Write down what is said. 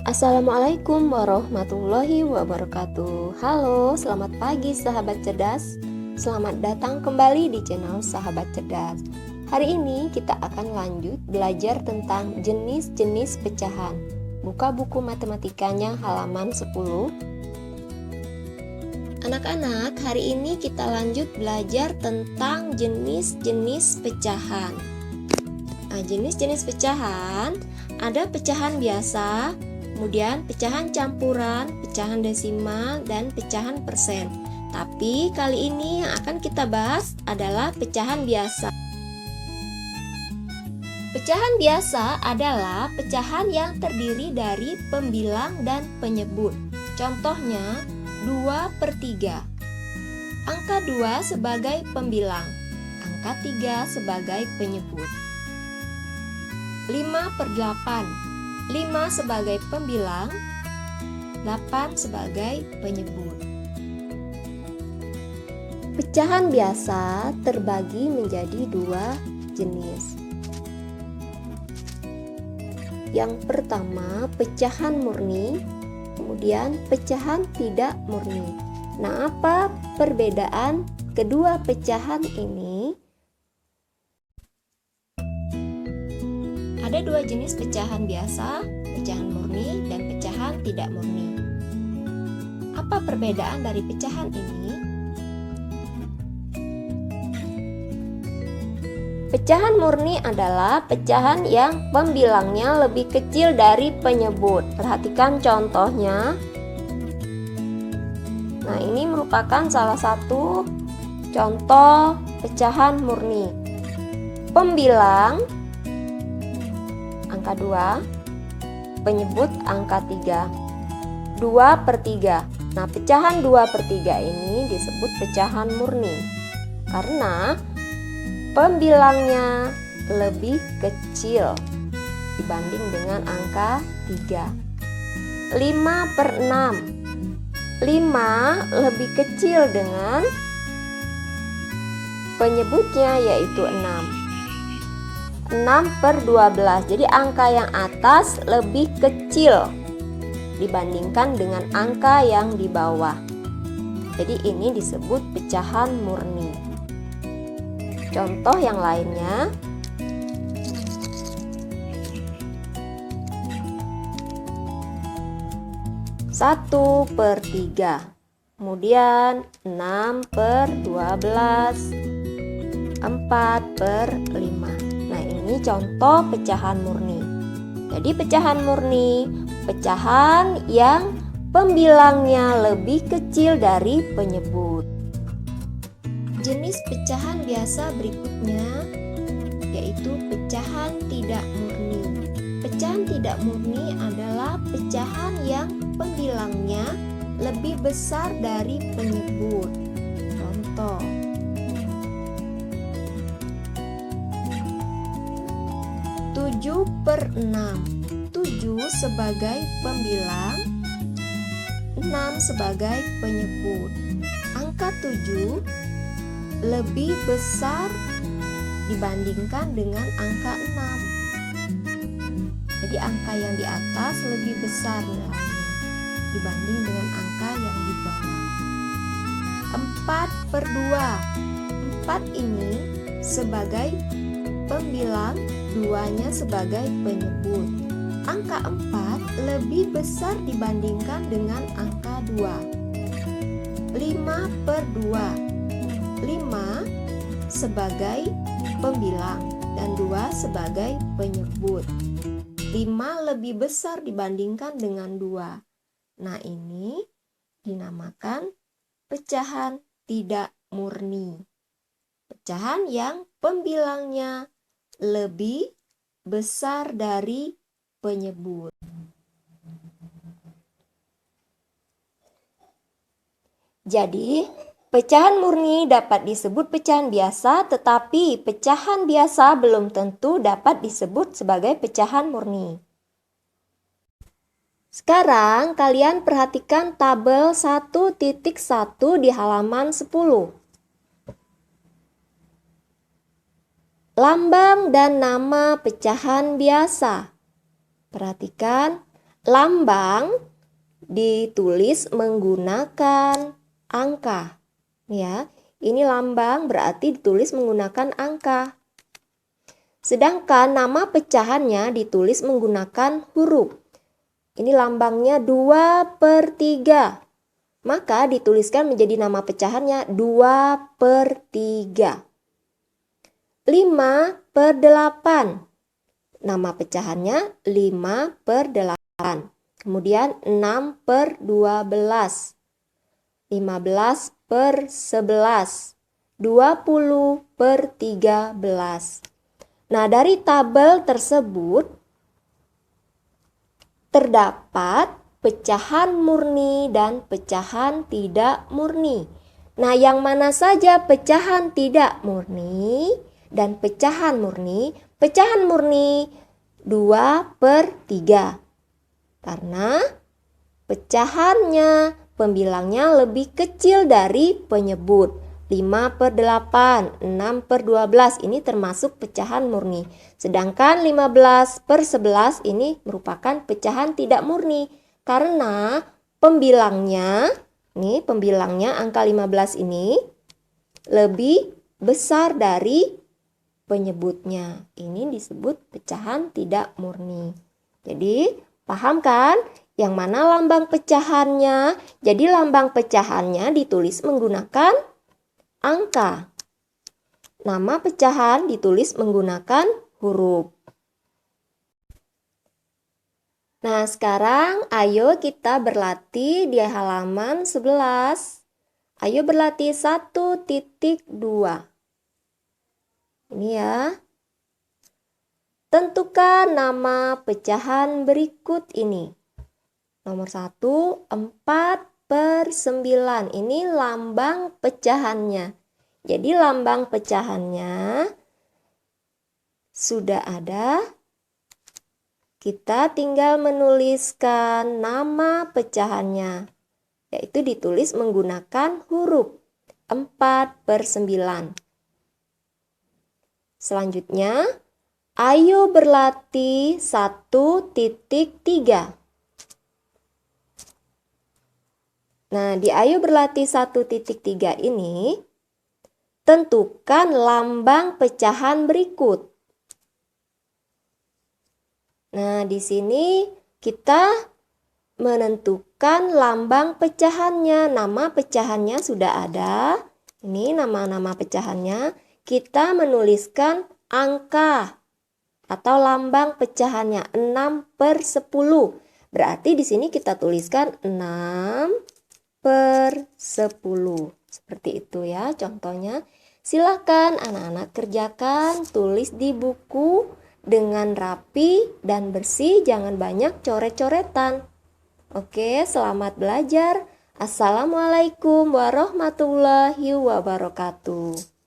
Assalamualaikum warahmatullahi wabarakatuh. Halo, selamat pagi sahabat cerdas. Selamat datang kembali di channel Sahabat Cerdas. Hari ini kita akan lanjut belajar tentang jenis-jenis pecahan. Buka buku matematikanya halaman 10. Anak-anak, hari ini kita lanjut belajar tentang jenis-jenis pecahan. Nah, jenis-jenis pecahan ada pecahan biasa, kemudian pecahan campuran, pecahan desimal, dan pecahan persen. Tapi kali ini yang akan kita bahas adalah pecahan biasa. Pecahan biasa adalah pecahan yang terdiri dari pembilang dan penyebut. Contohnya 2/3. Angka 2 sebagai pembilang, angka 3 sebagai penyebut. 5/8. 5 sebagai pembilang, 8 sebagai penyebut. Pecahan biasa terbagi menjadi dua jenis. Yang pertama, pecahan murni, kemudian pecahan tidak murni. Nah, apa perbedaan kedua pecahan ini? Ada dua jenis pecahan biasa, pecahan murni dan pecahan tidak murni. Apa perbedaan dari pecahan ini? Pecahan murni adalah pecahan yang pembilangnya lebih kecil dari penyebut. Perhatikan contohnya. Nah, ini merupakan salah satu contoh pecahan murni. Pembilang angka 2, penyebut angka 3, 2/3. Nah, pecahan 2/3 ini disebut pecahan murni karena pembilangnya lebih kecil dibanding dengan angka 3. 5/6. 5 lebih kecil dengan penyebutnya yaitu 6. 6/12. Jadi angka yang atas lebih kecil dibandingkan dengan angka yang di bawah. Jadi ini disebut pecahan murni. Contoh yang lainnya. Satu per 3. Kemudian 6/12. 4/5. Ini contoh pecahan murni. Jadi pecahan murni, pecahan yang pembilangnya lebih kecil dari penyebut. Jenis pecahan biasa berikutnya yaitu pecahan tidak murni. Pecahan tidak murni adalah pecahan yang pembilangnya lebih besar dari penyebut. Contoh 7/6. 7 sebagai pembilang, 6 sebagai penyebut. Angka 7 lebih besar dibandingkan dengan angka 6. Jadi angka yang di atas lebih besar nilainya dibanding dengan angka yang di bawah. 4/2. 4 ini sebagai pembilang, 2-nya sebagai penyebut. Angka 4 lebih besar dibandingkan dengan angka 2. 5/2. 5 sebagai pembilang dan 2 sebagai penyebut. 5 lebih besar dibandingkan dengan 2. Nah, ini dinamakan pecahan tidak murni. Pecahan yang pembilangnya lebih besar dari penyebut. Jadi, pecahan murni dapat disebut pecahan biasa, tetapi pecahan biasa belum tentu dapat disebut sebagai pecahan murni. Sekarang kalian perhatikan tabel 1.1 di halaman 10. Lambang dan nama pecahan biasa. Perhatikan, lambang ditulis menggunakan angka. Ya, ini lambang berarti ditulis menggunakan angka. Sedangkan nama pecahannya ditulis menggunakan huruf. Ini lambangnya 2/3. Maka dituliskan menjadi nama pecahannya 2/3. 5/8. Nama pecahannya 5/8. Kemudian 6/12. 15/11. 20/13. Nah, dari tabel tersebut terdapat pecahan murni dan pecahan tidak murni. Nah, yang mana saja pecahan tidak murni dan pecahan murni? Pecahan murni 2/3. Karena pecahannya, pembilangnya lebih kecil dari penyebut. 5/8, 6/12 ini termasuk pecahan murni. Sedangkan 15/11 ini merupakan pecahan tidak murni. Karena pembilangnya, angka 15 ini lebih besar dari penyebutnya. Ini disebut pecahan tidak murni. Jadi, paham kan? Yang mana lambang pecahannya? Jadi, lambang pecahannya ditulis menggunakan angka. Nama pecahan ditulis menggunakan huruf. Nah, sekarang ayo kita berlatih di halaman 11. Ayo berlatih 1.2. Ini ya. Tentukan nama pecahan berikut ini. Nomor 1, 4/9. Ini lambang pecahannya. Jadi lambang pecahannya sudah ada. Kita tinggal menuliskan nama pecahannya, yaitu ditulis menggunakan huruf 4/9. Selanjutnya, ayo berlatih 1.3. Nah, di ayo berlatih 1.3 ini, tentukan lambang pecahan berikut. Nah, di sini kita menentukan lambang pecahannya. Nama pecahannya sudah ada. Ini nama-nama pecahannya. Kita menuliskan angka atau lambang pecahannya 6/10. Berarti di sini kita tuliskan 6/10. Seperti itu ya contohnya. Silakan anak-anak kerjakan, tulis di buku dengan rapi dan bersih, jangan banyak coret-coretan. Oke, selamat belajar. Assalamualaikum warahmatullahi wabarakatuh.